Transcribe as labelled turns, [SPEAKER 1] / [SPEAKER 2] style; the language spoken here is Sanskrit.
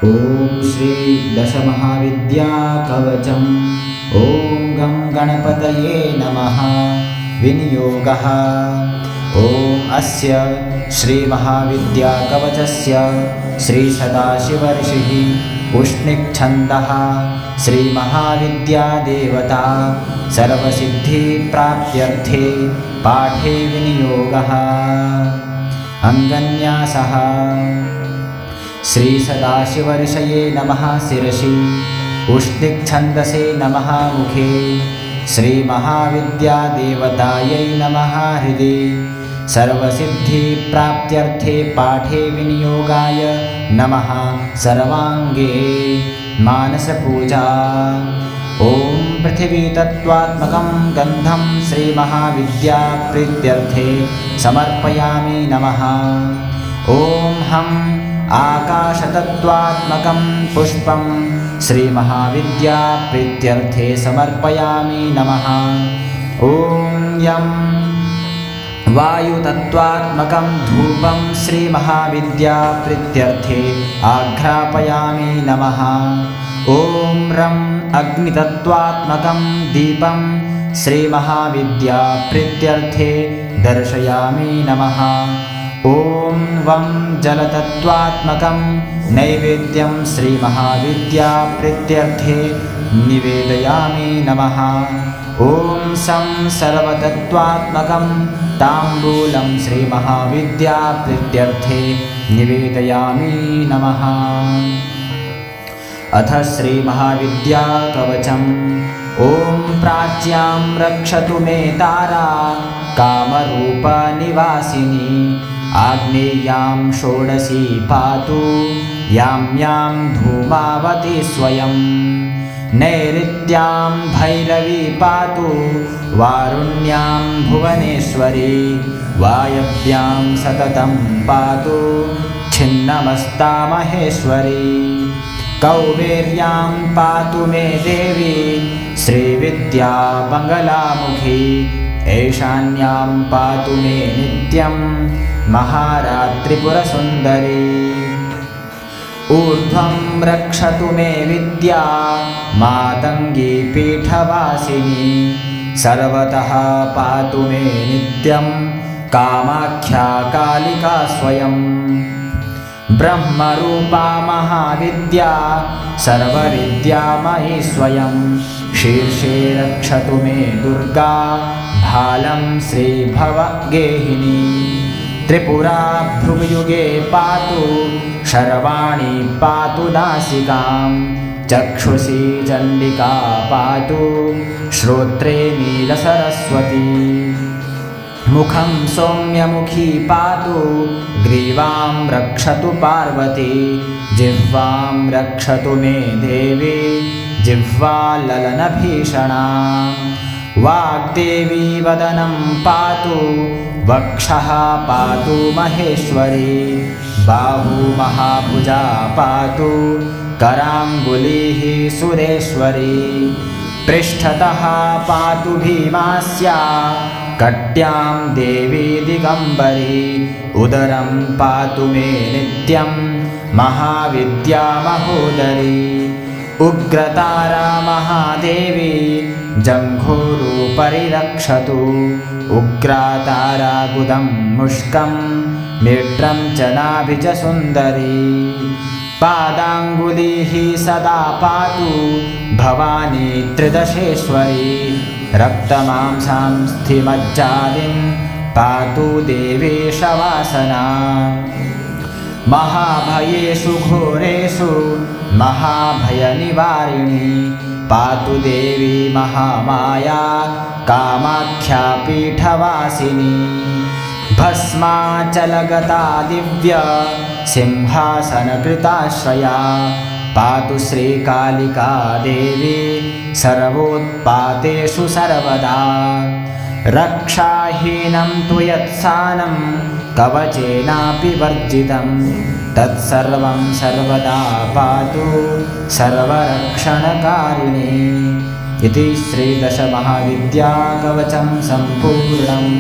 [SPEAKER 1] ॐ श्री दशमहाविद्या कवचम् ॐ गं गणपतये नमः। विनियोगः। ॐ अस्य श्रीमहाविद्या कवचस्य श्रीसदाशिवऋषिः उष्णिक्छन्दः श्रीमहाविद्या देवता सर्वसिद्धिप्राप्त्यर्थे पाठे विनियोगः। अङ्गन्यासः। श्रीसदाशिवऋषये नमः शिरसि उष्णिक्छन्दसे नमः मुखे श्रीमहाविद्यादेवतायै नमः हृदि सर्वसिद्धिप्राप्त्यर्थे पाठे विनियोगाय नमः सर्वाङ्गे मानसपूजा। ॐ पृथिवीतत्त्वात्मकं गन्धं श्रीमहाविद्याप्रीत्यर्थे समर्पयामि नमः। ॐ हं आकाशतत्त्वात्मकं पुष्पं श्रीमहाविद्याप्रीत्यर्थे समर्पयामि नमः। ॐ यं वायुतत्त्वात्मकं धूपं श्रीमहाविद्याप्रीत्यर्थे आघ्रापयामि नमः। ॐ रं अग्नितत्त्वात्मकं दीपं श्रीमहाविद्याप्रीत्यर्थे दर्शयामि नमः। ॐ वं जलतत्त्वात्मकं नैवेद्यं श्रीमहाविद्याप्रीत्यर्थे निवेदयामि नमः। ॐ सं सर्वतत्त्वात्मकं ताम्बूलं श्रीमहाविद्याप्रीत्यर्थे निवेदयामि नमः। अथ श्रीमहाविद्या कवचम्। ॐ प्राच्यां रक्षतु मे तारा कामरूपनिवासिनी आग्नेयां षोडशी पातु यां यां धूमावती स्वयं नैऋत्यां भैरवी पातु वारुण्यां भुवनेश्वरी वायव्यां सततं पातु छिन्नमस्ता महेश्वरी कौबेर्यां पातु मे देवी श्रीविद्या मङ्गलामुखी ईशान्यां पातु मे नित्यं महारात्रिपुरसुन्दरी ऊर्ध्वं रक्षतु मे विद्या मातङ्गी पीठवासिनी सर्वतः पातु मे नित्यं कामाख्या कालिका स्वयं ब्रह्मरूपा महाविद्या सर्वविद्यामयी स्वयं शीर्षे रक्षतु मे दुर्गा भालं श्रीभवगेहिनी त्रिपुरा भ्रुयुगे पातु शर्वाणि पातु नासिकां चक्षुषी चण्डिका पातु श्रोत्रे नीलसरस्वती मुखं सौम्यमुखी पातु ग्रीवां रक्षतु पार्वती जिह्वां रक्षतु मे देवी जिह्वाललनभीषणा वाग्देवी वदनं पातु वक्षः पातु महेश्वरी बाहू महाभुजा पातु कराङ्गुलीः सुरेश्वरी पृष्ठतः पातु भीमास्या कट्यां देवी दिगम्बरी उदरं पातु मे नित्यं महाविद्या महोदरी उग्रतारा महादेवी जङ्घूरूपरि रक्षतु उग्रातारा गुदं मुष्कं नेत्रं च नाभि च सुन्दरी पादाङ्गुलीः सदा पातु भवानी त्रिदशेश्वरी रक्तमांसां स्थिमज्जादिं पातु देवेशवासना महाभयेषु घोरेषु महाभयनिवारिणी पातु देवी महामाया कामाख्या पीठवासिनी भस्माचलगता दिव्य सिंहासनकृताश्रया पातु श्रीकालिका देवी सर्वोत्पातेषु सर्वदा रक्षाहीनं तु यत्सानं कवचेनापि वर्जितं तत्सर्वं सर्वदा पातु सर्वरक्षणकारिणी। इति श्रीदशमहाविद्या कवचं सम्पूर्णम्।